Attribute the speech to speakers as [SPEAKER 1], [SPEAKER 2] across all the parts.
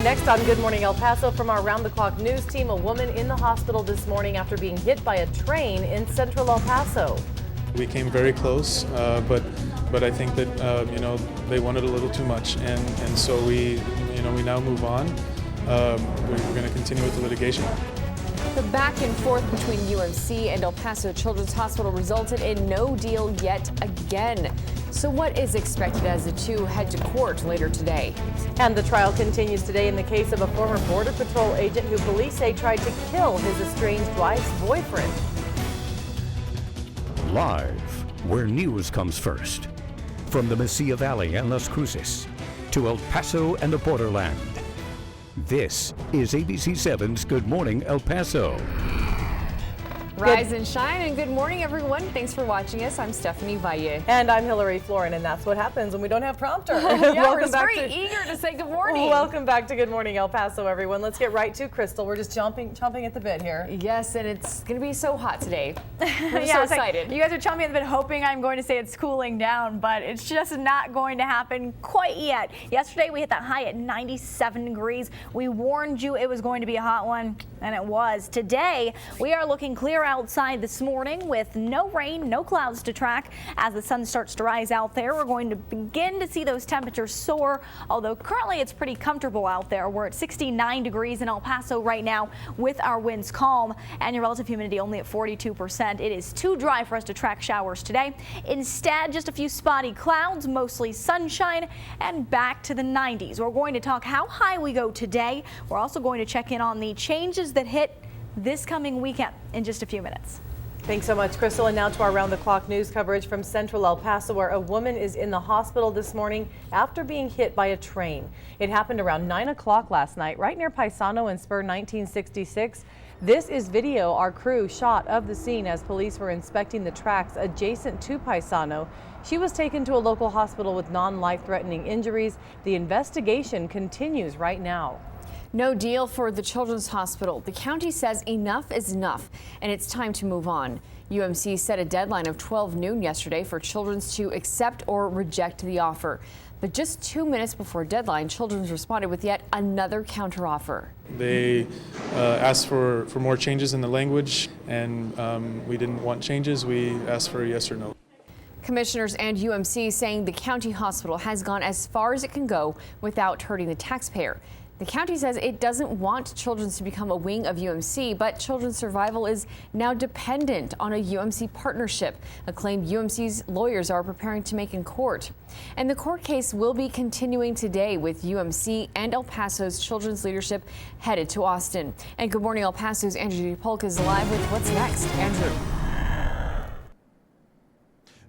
[SPEAKER 1] Next on Good Morning El Paso from our round-the-clock news team, a woman in the hospital this morning after being hit by a train in central El Paso.
[SPEAKER 2] We came very close, but I think that they wanted a little too much, and so we now move on. We're going to continue with the litigation.
[SPEAKER 3] The back and forth between UMC and El Paso Children's Hospital resulted in no deal yet again. So what is expected as the two head to court later today?
[SPEAKER 1] And the trial continues today in the case of a former Border Patrol agent who police say tried to kill his estranged wife's boyfriend.
[SPEAKER 4] Live, where news comes first. From the Mesilla Valley and Las Cruces to El Paso and the borderland. This is ABC7's Good Morning El Paso.
[SPEAKER 3] Rise and shine, and good morning, everyone. Thanks for watching us. I'm Stephanie Valle.
[SPEAKER 1] And I'm Hillary Florin, and that's what happens when we don't have prompter.
[SPEAKER 3] Yeah, we're very eager to say good morning.
[SPEAKER 1] Welcome back to Good Morning El Paso, everyone. Let's get right to Crystal. We're just chomping at the bit here.
[SPEAKER 3] Yes, and it's going to be so hot today. We're so excited.
[SPEAKER 5] You guys are chomping at the bit, hoping I'm going to say it's cooling down, but it's just not going to happen quite yet. Yesterday, we hit that high at 97 degrees. We warned you it was going to be a hot one, and it was. Today, we are looking clear outside this morning with no rain, no clouds to track. As the sun starts to rise out there, we're going to begin to see those temperatures soar, although currently it's pretty comfortable out there. We're at 69 degrees in El Paso right now with our winds calm and your relative humidity only at 42%. It is too dry for us to track showers today. Instead, just a few spotty clouds, mostly sunshine, and back to the 90s. We're going to talk how high we go today. We're also going to check in on the changes that hit this coming weekend in just a few minutes.
[SPEAKER 1] Thanks so much, Crystal. And now to our round-the-clock news coverage from central El Paso, where a woman is in the hospital this morning after being hit by a train. It happened around 9 o'clock last night, right near Paisano and Spur 1966. This is video our crew shot of the scene as police were inspecting the tracks adjacent to Paisano. She was taken to a local hospital with non-life-threatening injuries. The investigation continues right now.
[SPEAKER 3] No deal for the Children's Hospital. The county says enough is enough, and it's time to move on. UMC set a deadline of 12 noon yesterday for Children's to accept or reject the offer. But just 2 minutes before deadline, Children's responded with yet another counteroffer.
[SPEAKER 2] They asked for more changes in the language, and we didn't want changes. We asked for a yes or no.
[SPEAKER 3] Commissioners and UMC saying the county hospital has gone as far as it can go without hurting the taxpayer. The county says it doesn't want Children's to become a wing of UMC, but Children's survival is now dependent on a UMC partnership, a claim UMC's lawyers are preparing to make in court. And the court case will be continuing today with UMC and El Paso's Children's leadership headed to Austin. And Good Morning El Paso's Andrew Polk is live with what's next. Andrew.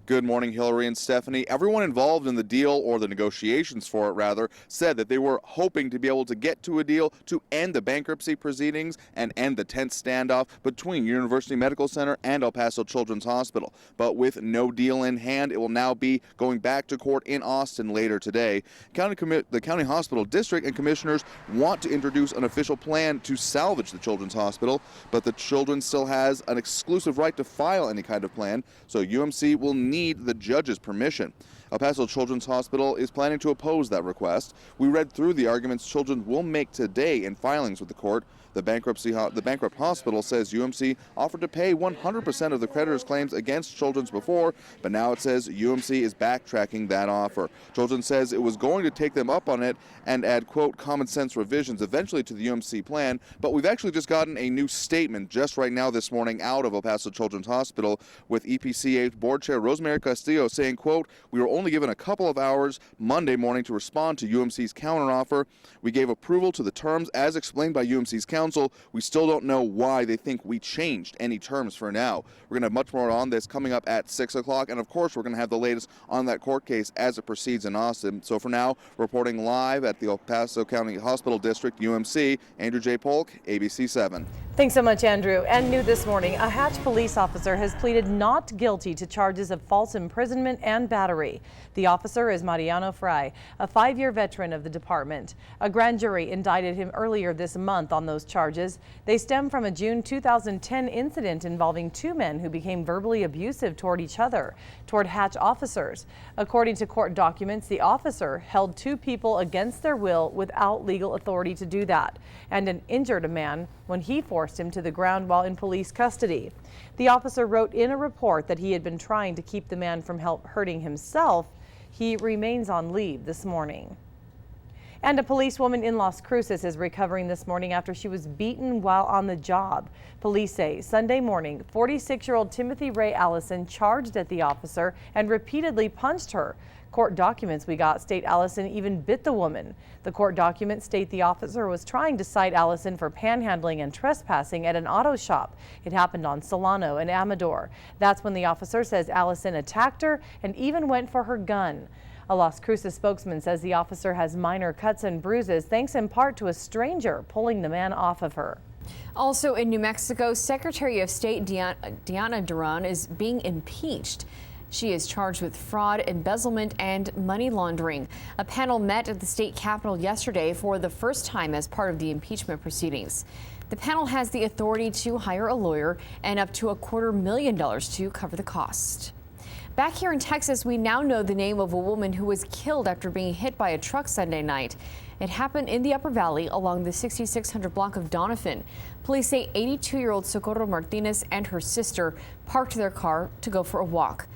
[SPEAKER 6] Good morning, Hillary and Stephanie. Everyone involved in the deal, or the negotiations for it rather, said that they were hoping to be able to get to a deal to end the bankruptcy proceedings and end the tense standoff between University Medical Center and El Paso Children's Hospital. But with no deal in hand, it will now be going back to court in Austin later today. The County Hospital District and commissioners want to introduce an official plan to salvage the Children's Hospital, but the Children's still has an exclusive right to file any kind of plan, so UMC will need the judge's permission. El Paso Children's Hospital is planning to oppose that request. We read through the arguments Children will make today in filings with the court. The bankrupt hospital says UMC offered to pay 100% of the creditor's claims against Children's before, but now it says UMC is backtracking that offer. Children says it was going to take them up on it and add, quote, common sense revisions eventually to the UMC plan, but we've actually just gotten a new statement just right now this morning out of El Paso Children's Hospital with EPCA Board Chair Rosemary Castillo saying, quote, we were only given a couple of hours Monday morning to respond to UMC's counteroffer. We gave approval to the terms as explained by UMC's counsel. We still don't know why they think we changed any terms for now. We're going to have much more on this coming up at 6 o'clock, and of course we're going to have the latest on that court case as it proceeds in Austin. So for now, reporting live at the El Paso County Hospital District, UMC, Andrew J. Polk, ABC 7.
[SPEAKER 1] Thanks so much, Andrew. And new this morning, a Hatch police officer has pleaded not guilty to charges of false imprisonment and battery. The officer is Mariano Fry, a 5-year veteran of the department. A grand jury indicted him earlier this month on those charges. They stem from a June 2010 incident involving 2 men who became verbally abusive toward each other, toward Hatch officers. According to court documents, the officer held 2 people against their will without legal authority to do that, and injured a man when he forced him to the ground while in police custody. The officer wrote in a report that he had been trying to keep the man from hurting himself. He remains on leave this morning. And a policewoman in Las Cruces is recovering this morning after she was beaten while on the job. Police say Sunday morning, 46-year-old Timothy Ray Allison charged at the officer and repeatedly punched her. Court documents we got state Allison even bit the woman. The court documents state the officer was trying to cite Allison for panhandling and trespassing at an auto shop. It happened on Solano and Amador. That's when the officer says Allison attacked her and even went for her gun. A Las Cruces spokesman says the officer has minor cuts and bruises, thanks in part to a stranger pulling the man off of her.
[SPEAKER 3] Also in New Mexico, Secretary of State Diana Duran is being impeached. She is charged with fraud, embezzlement, and money laundering. A panel met at the state capitol yesterday for the first time as part of the impeachment proceedings. The panel has the authority to hire a lawyer and up to $250,000 to cover the cost. Back here in Texas, we now know the name of a woman who was killed after being hit by a truck Sunday night. It happened in the Upper Valley along the 6600 block of Doniphan. Police say 82-year-old Socorro Martinez and her sister parked their car to go for a walk.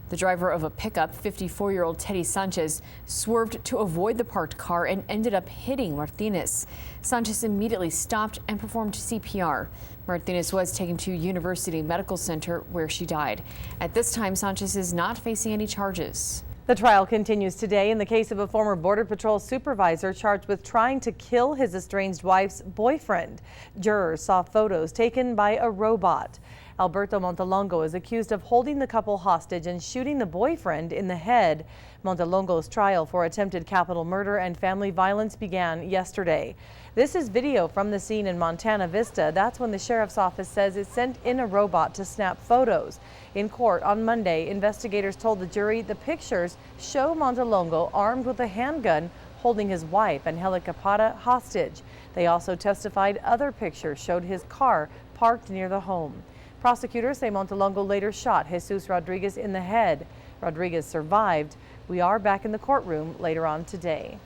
[SPEAKER 3] The driver of a pickup, 54-year-old Teddy Sanchez, swerved to avoid the parked car and ended up hitting Martinez. Sanchez immediately stopped and performed CPR. Martinez was taken to University Medical Center where she died. At this time, Sanchez is not facing any charges.
[SPEAKER 1] The trial continues today in the case of a former Border Patrol supervisor charged with trying to kill his estranged wife's boyfriend. Jurors saw photos taken by a robot. Alberto Montelongo is accused of holding the couple hostage and shooting the boyfriend in the head. Montelongo's trial for attempted capital murder and family violence began yesterday. This is video from the scene in Montana Vista. That's when the sheriff's office says it sent in a robot to snap photos. In court on Monday, investigators told the jury the pictures show Montelongo armed with a handgun holding his wife, Angelica Capata, hostage. They also testified other pictures showed his car parked near the home. Prosecutors say Montelongo later shot Jesus Rodriguez in the head. Rodriguez survived. We are back in the courtroom later on today.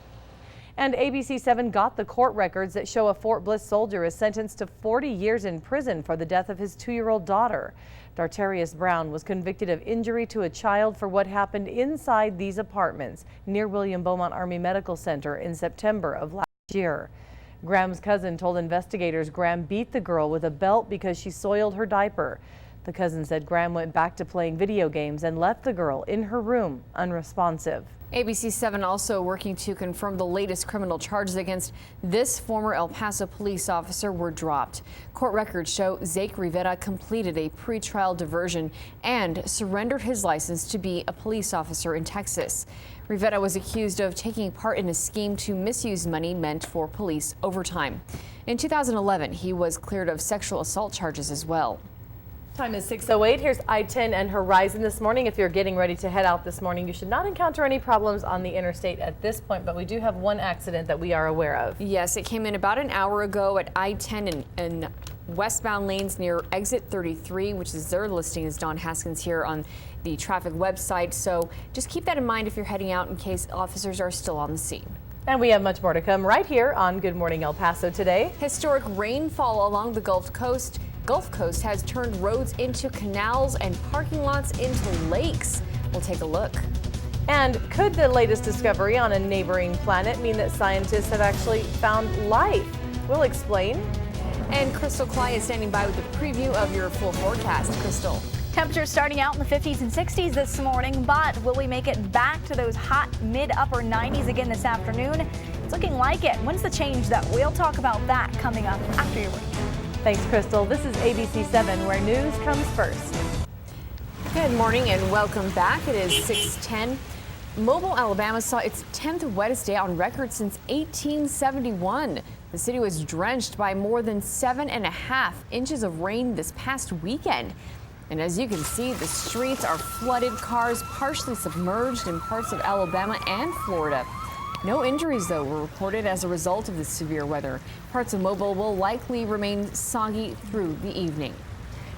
[SPEAKER 1] And ABC 7 got the court records that show a Fort Bliss soldier is sentenced to 40 years in prison for the death of his 2-year-old daughter. Dartarius Brown was convicted of injury to a child for what happened inside these apartments near William Beaumont Army Medical Center in September of last year. Graham's cousin told investigators Graham beat the girl with a belt because she soiled her diaper. The cousin said Graham went back to playing video games and left the girl in her room unresponsive.
[SPEAKER 3] ABC 7 also working to confirm the latest criminal charges against this former El Paso police officer were dropped. Court records show Zake Rivera completed a pretrial diversion and surrendered his license to be a police officer in Texas. Rivera was accused of taking part in a scheme to misuse money meant for police overtime. In 2011, he was cleared of sexual assault charges as well.
[SPEAKER 1] Time is 6:08. Here's I-10 and Horizon this morning. If you're getting ready to head out this morning, you should not encounter any problems on the interstate at this point, but we do have one accident that we are aware of.
[SPEAKER 3] Yes, it came in about an hour ago at I-10 and westbound lanes near exit 33, which is their listing as Don Haskins here on the traffic website. So just keep that in mind if you're heading out in case officers are still on the scene.
[SPEAKER 1] And we have much more to come right here on Good Morning El Paso today.
[SPEAKER 3] Historic rainfall along the Gulf Coast has turned roads into canals and parking lots into lakes. We'll take a look.
[SPEAKER 1] And could the latest discovery on a neighboring planet mean that scientists have actually found life? We'll explain.
[SPEAKER 3] And Crystal Clay is standing by with a preview of your full forecast. Crystal.
[SPEAKER 5] Temperatures starting out in the 50s and 60s this morning, but will we make it back to those hot mid-upper 90s again this afternoon? It's looking like it. When's the change, though? We'll talk about that coming up after your week.
[SPEAKER 1] Thanks, Crystal. This is ABC 7, where news comes first.
[SPEAKER 3] Good morning and welcome back. It is 6:10. Mobile, Alabama saw its 10th wettest day on record since 1871. The city was drenched by more than 7.5 inches of rain this past weekend. And as you can see, the streets are flooded, cars partially submerged in parts of Alabama and Florida. No injuries, though, were reported as a result of the severe weather. Parts of Mobile will likely remain soggy through the evening.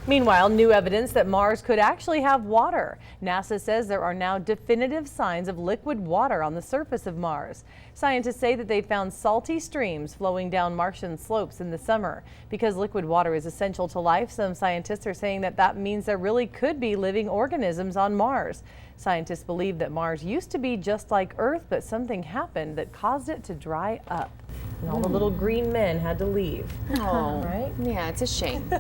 [SPEAKER 1] Meanwhile, new evidence that Mars could actually have water. NASA says there are now definitive signs of liquid water on the surface of Mars. Scientists say that they found salty streams flowing down Martian slopes in the summer. Because liquid water is essential to life, some scientists are saying that that means there really could be living organisms on Mars. Scientists believe that Mars used to be just like Earth, but something happened that caused it to dry up. And all the little green men had to leave.
[SPEAKER 3] Oh,
[SPEAKER 1] right?
[SPEAKER 3] Yeah, it's a shame.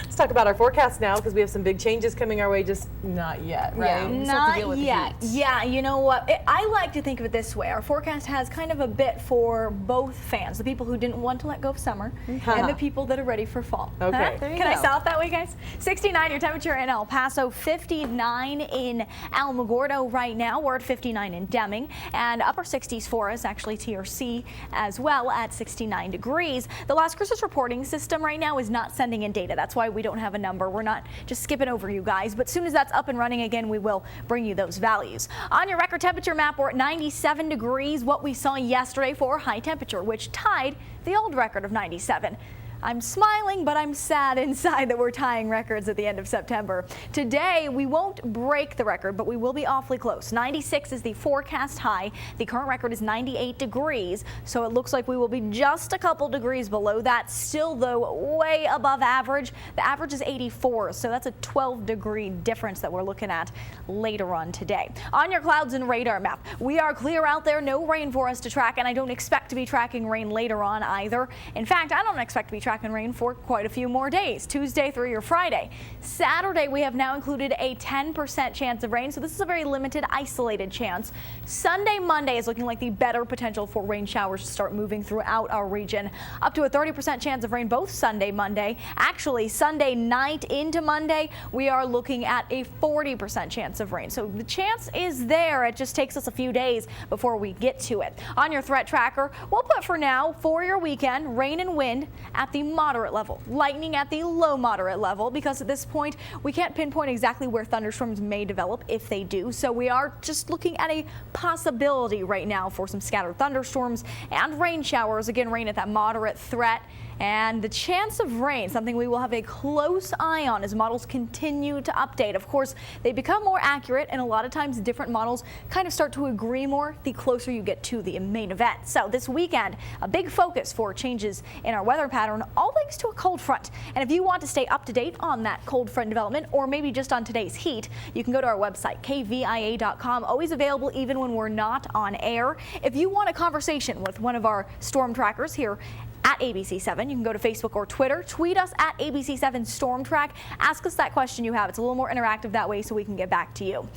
[SPEAKER 1] Let's talk about our forecast now, because we have some big changes coming our way, just not yet, right?
[SPEAKER 3] Yeah.
[SPEAKER 1] We still have to deal
[SPEAKER 5] Not
[SPEAKER 1] with the
[SPEAKER 5] yet.
[SPEAKER 1] heat.
[SPEAKER 5] Yeah, you know what? I like to think of it this way. Our forecast has kind of a bit for both fans, the people who didn't want to let go of summer and the people that are ready for fall.
[SPEAKER 1] Okay.
[SPEAKER 3] There you
[SPEAKER 5] Can I
[SPEAKER 3] go.
[SPEAKER 5] sell it that way, guys? 69 your temperature in El Paso, 59 in Alamogordo right now. We're at 59 in Deming, and upper 60s for us, actually TRC as well at 69 degrees. The Las Cruces reporting system right now is not sending in data. That's why we don't have a number. We're not just skipping over you guys, but as soon as that's up and running again, we will bring you those values. On your record temperature map, we're at 97 degrees, what we saw yesterday for high temperature, which tied the old record of 97. I'm smiling, but I'm sad inside that we're tying records at the end of September. Today, we won't break the record, but we will be awfully close. 96 is the forecast high. The current record is 98 degrees, so it looks like we will be just a couple degrees below that. Still, though, way above average. The average is 84, so that's a 12-degree difference that we're looking at later on today. On your clouds and radar map, we are clear out there. No rain for us to track, and I don't expect to be tracking rain later on either. In fact, I don't expect to be tracking rain for quite a few more days, Tuesday through your Friday. Saturday, we have now included a 10% chance of rain, so this is a very limited, isolated chance. Sunday, Monday is looking like the better potential for rain showers to start moving throughout our region. Up to a 30% chance of rain both Sunday, Monday. Actually, Sunday night into Monday, we are looking at a 40% chance of rain. So the chance is there. It just takes us a few days before we get to it. On your threat tracker, we'll put for now for your weekend, rain and wind at the moderate level, lightning at the low moderate level, because at this point we can't pinpoint exactly where thunderstorms may develop if they do. So we are just looking at a possibility right now for some scattered thunderstorms and rain showers. Again, rain at that moderate threat. And the chance of rain, something we will have a close eye on as models continue to update. Of course, they become more accurate, and a lot of times different models kind of start to agree more the closer you get to the main event. So this weekend, a big focus for changes in our weather pattern, all thanks to a cold front. And if you want to stay up to date on that cold front development, or maybe just on today's heat, you can go to our website, kvia.com, always available even when we're not on air. If you want a conversation with one of our storm trackers here at ABC7. You can go to Facebook or Twitter. Tweet us at ABC7 Storm Track. Ask us that question you have. It's a little more interactive that way so we can get back to you.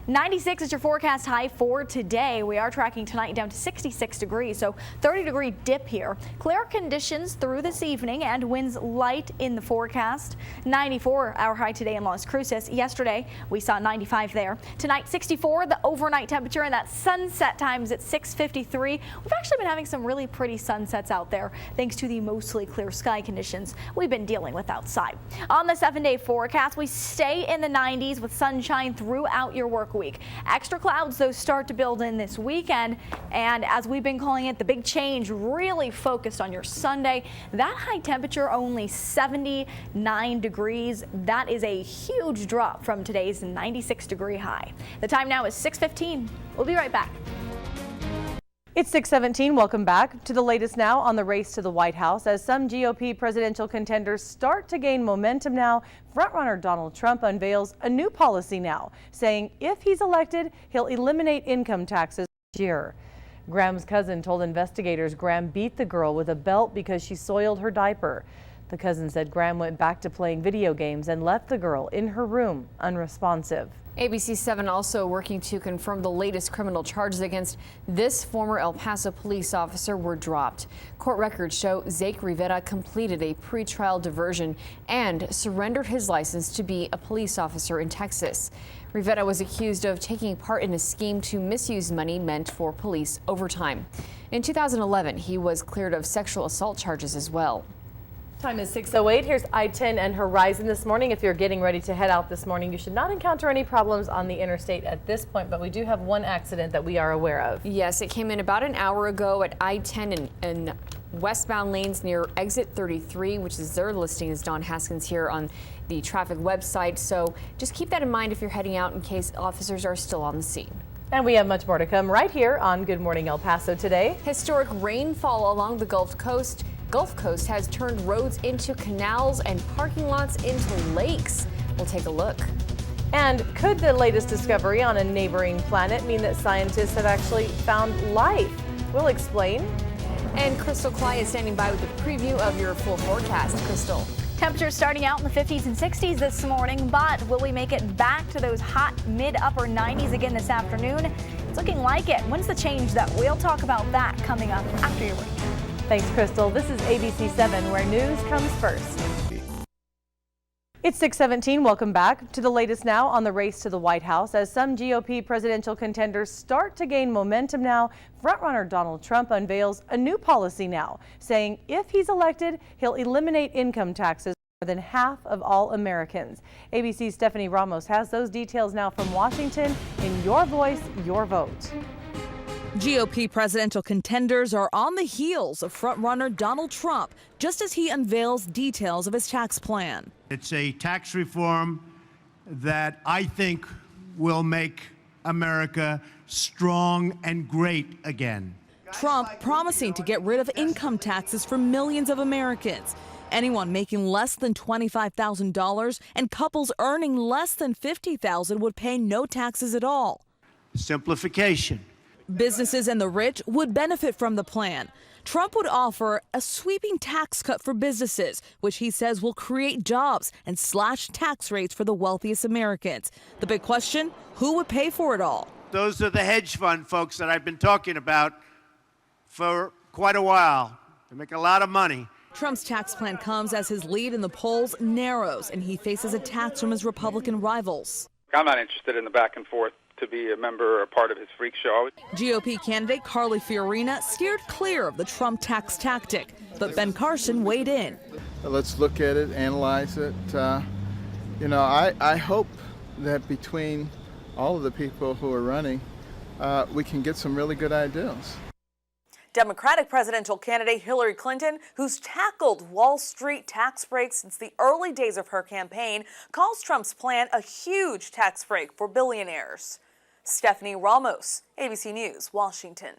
[SPEAKER 5] 96 is your forecast high for today. We are tracking tonight down to 66 degrees, so 30-degree dip here. Clear conditions through this evening and winds light in the forecast. 94 our high today in Las Cruces. Yesterday we saw 95 there. Tonight 64 the overnight temperature, and that sunset time is at 6:53. We've actually been having some really pretty sunsets out there thanks to the mostly clear sky conditions we've been dealing with outside. On the 7-day forecast, we stay in the 90s with sunshine throughout your work week. Extra clouds, though, start to build in this weekend, and as we've been calling it, the big change really focused on your Sunday. That high temperature only 79 degrees. That is a huge drop from today's 96-degree high. The time now is 6:15. We'll be right back.
[SPEAKER 1] It's 6:17. Welcome back to the latest now on the race to the White House. As some GOP presidential contenders start to gain momentum now, frontrunner Donald Trump unveils a new policy now, saying if he's elected, he'll eliminate income taxes this year. Graham's cousin told investigators Graham beat the girl with a belt because she soiled her diaper. The cousin said Graham went back to playing video games and left the girl in her room unresponsive.
[SPEAKER 3] ABC 7 also working to confirm the latest criminal charges against this former El Paso police officer were dropped. Court records show Zake Rivera completed a pretrial diversion and surrendered his license to be a police officer in Texas. Rivera was accused of taking part in a scheme to misuse money meant for police overtime. In 2011, he was cleared of sexual assault charges as well.
[SPEAKER 1] Time is 6:08. Here's I-10 and Horizon this morning. If you're getting ready to head out this morning, you should not encounter any problems on the interstate at this point, but we do have one accident that we are aware of.
[SPEAKER 3] Yes, it came in about an hour ago at I-10 and westbound lanes near exit 33, which is their listing as Don Haskins here on the traffic website. So just keep that in mind if you're heading out in case officers are still on the scene.
[SPEAKER 1] And we have much more to come right here on Good Morning El Paso today.
[SPEAKER 3] Historic rainfall along the Gulf Coast. Gulf Coast has turned roads into canals and parking lots into lakes. We'll take a look.
[SPEAKER 1] And could the latest discovery on a neighboring planet mean that scientists have actually found life? We'll explain.
[SPEAKER 3] And Crystal Clay is standing by with a preview of your full forecast. Crystal.
[SPEAKER 5] Temperatures starting out in the 50s and 60s this morning, but will we make it back to those hot mid-upper 90s again this afternoon? It's looking like it. When's the change, though? We'll talk about that coming up after your break.
[SPEAKER 1] Thanks, Crystal. This is ABC 7, where news comes first. It's 6:17. Welcome back to the latest now on the race to the White House. As some GOP presidential contenders start to gain momentum now, frontrunner Donald Trump unveils a new policy now, saying if he's elected, he'll eliminate income taxes for more than half of all Americans. ABC's Stephanie Ramos has those details now from Washington in Your Voice, Your Vote.
[SPEAKER 7] GOP presidential contenders are on the heels of frontrunner Donald Trump, just as he unveils details of his tax plan.
[SPEAKER 8] It's a tax reform that I think will make America strong and great again.
[SPEAKER 7] Trump promising to get rid of income taxes for millions of Americans. Anyone making less than $25,000 and couples earning less than $50,000 would pay no taxes at all.
[SPEAKER 8] Simplification.
[SPEAKER 7] Businesses and the rich would benefit from the plan. Trump would offer a sweeping tax cut for businesses, which he says will create jobs and slash tax rates for the wealthiest Americans. The big question, who would pay for it all?
[SPEAKER 8] Those are the hedge fund folks that I've been talking about for quite a while. They make a lot of money.
[SPEAKER 7] Trump's tax plan comes as his lead in the polls narrows and he faces attacks from his Republican rivals.
[SPEAKER 9] I'm not interested in the back and forth to be a member or part of his freak show.
[SPEAKER 7] GOP candidate Carly Fiorina steered clear of the Trump tax tactic, but Ben Carson weighed in.
[SPEAKER 10] Let's look at it, analyze it. I hope that between all of the people who are running, we can get some really good ideas.
[SPEAKER 11] Democratic presidential candidate Hillary Clinton, who's tackled Wall Street tax breaks since the early days of her campaign, calls Trump's plan a huge tax break for billionaires. Stephanie Ramos, ABC News, Washington.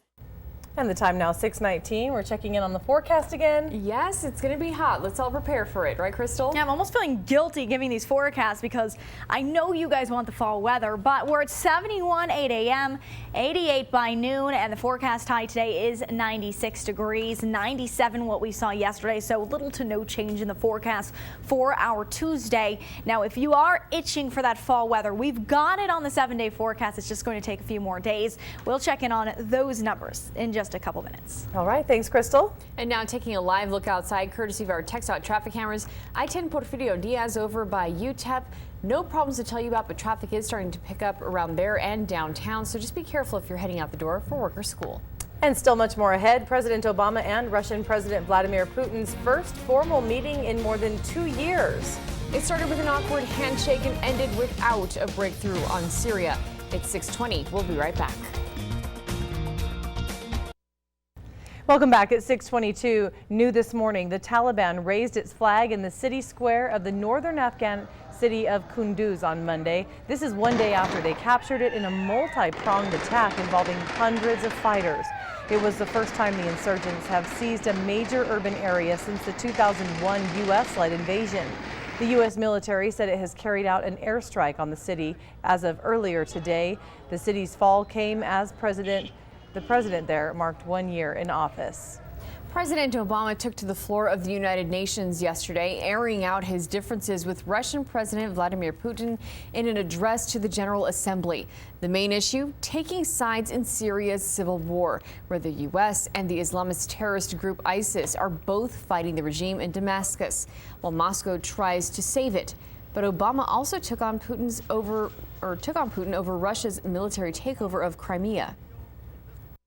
[SPEAKER 1] And the time now 6:19. We're checking in on the forecast again.
[SPEAKER 3] Yes, it's going to be hot. Let's all prepare for it, right, Crystal?
[SPEAKER 5] Yeah, I'm almost feeling guilty giving these forecasts because I know you guys want the fall weather, but we're at 71 8 a.m., 88 by noon, and the forecast high today is 96 degrees, 97 what we saw yesterday, so little to no change in the forecast for our Tuesday. Now, if you are itching for that fall weather, we've got it on the 7-day forecast. It's just going to take a few more days. We'll check in on those numbers in just a couple minutes.
[SPEAKER 1] All right, thanks, Crystal.
[SPEAKER 3] And now taking a live look outside, courtesy of our TextOut traffic cameras. I-10 Porfirio Diaz over by UTEP. No problems to tell you about, but traffic is starting to pick up around there and downtown. So just be careful if you're heading out the door for work or school.
[SPEAKER 1] And still much more ahead. President Obama and Russian President Vladimir Putin's first formal meeting in more than 2 years.
[SPEAKER 3] It started with an awkward handshake and ended without a breakthrough on Syria. It's 6:20. We'll be right back.
[SPEAKER 1] Welcome back at 6:22. New this morning, the Taliban raised its flag in the city square of the northern Afghan city of Kunduz on Monday. This is one day after they captured it in a multi-pronged attack involving hundreds of fighters. It was the first time the insurgents have seized a major urban area since the 2001 U.S.-led invasion. The U.S. military said it has carried out an airstrike on the city as of earlier today. The city's fall came as the president there marked 1 year in office.
[SPEAKER 3] President Obama took to the floor of the United Nations yesterday, airing out his differences with Russian President Vladimir Putin in an address to the General Assembly. The main issue, taking sides in Syria's civil war, where the U.S. and the Islamist terrorist group ISIS are both fighting the regime in Damascus, while Moscow tries to save it. But Obama also took on Putin over Russia's military takeover of Crimea.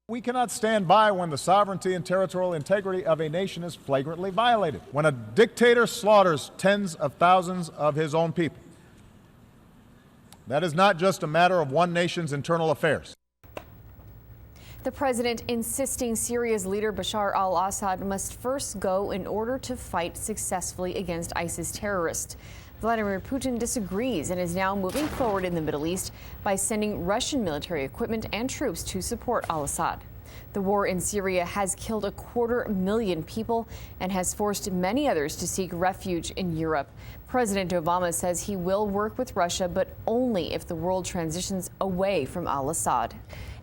[SPEAKER 12] We cannot stand by when the sovereignty and territorial integrity of a nation is flagrantly violated, when a dictator slaughters tens of thousands of his own people. That is not just a matter of one nation's internal affairs.
[SPEAKER 3] The president insisting Syria's leader Bashar al-Assad must first go in order to fight successfully against ISIS terrorists. Vladimir Putin disagrees and is now moving forward in the Middle East by sending Russian military equipment and troops to support al-Assad. The war in Syria has killed 250,000 people and has forced many others to seek refuge in Europe. President Obama says he will work with Russia, but only if the world transitions away from al-Assad.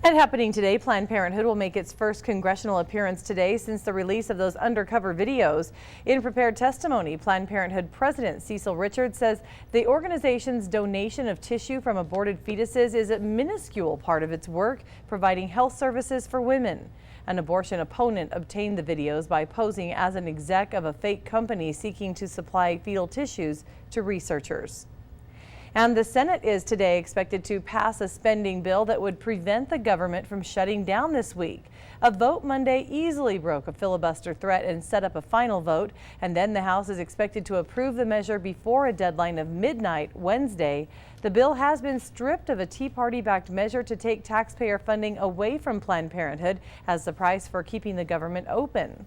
[SPEAKER 1] And happening today, Planned Parenthood will make its first congressional appearance today since the release of those undercover videos. In prepared testimony, Planned Parenthood President Cecil Richards says the organization's donation of tissue from aborted fetuses is a minuscule part of its work providing health services for women. An abortion opponent obtained the videos by posing as an exec of a fake company seeking to supply fetal tissues to researchers. And the Senate is today expected to pass a spending bill that would prevent the government from shutting down this week. A vote Monday easily broke a filibuster threat and set up a final vote. And then the House is expected to approve the measure before a deadline of midnight Wednesday. The bill has been stripped of a Tea Party-backed measure to take taxpayer funding away from Planned Parenthood as the price for keeping the government open.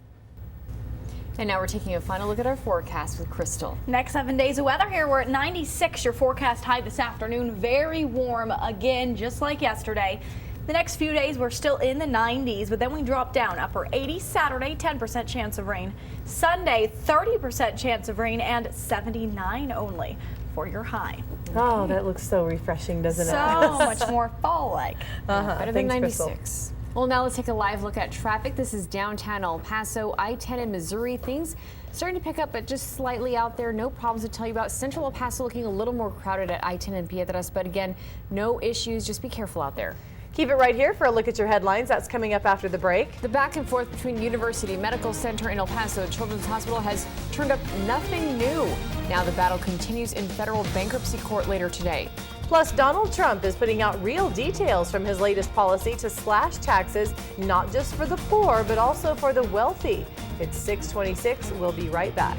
[SPEAKER 3] And now we're taking a final look at our forecast with Crystal.
[SPEAKER 5] Next 7 days of weather here. We're at 96, your forecast high this afternoon. Very warm again, just like yesterday. The next few days, we're still in the 90s, but then we drop down. Upper 80s Saturday, 10% chance of rain. Sunday, 30% chance of rain, and 79 only for your high.
[SPEAKER 1] Oh, that looks so refreshing, doesn't it?
[SPEAKER 5] So much more fall-like.
[SPEAKER 3] Better than
[SPEAKER 1] Thanks,
[SPEAKER 3] 96.
[SPEAKER 1] Crystal.
[SPEAKER 3] Well, now let's take a live look at traffic. This is downtown El Paso, I-10 in Missouri. Things starting to pick up, but just slightly out there. No problems to tell you about. Central El Paso looking a little more crowded at I-10 and Piedras, but again, no issues. Just be careful out there.
[SPEAKER 1] Keep it right here for a look at your headlines. That's coming up after the break.
[SPEAKER 3] The back and forth between University Medical Center and El Paso Children's Hospital has turned up nothing new. Now the battle continues in federal bankruptcy court later today.
[SPEAKER 1] Plus, Donald Trump is putting out real details from his latest policy to slash taxes, not just for the poor, but also for the wealthy. It's 6:26. We'll be right back.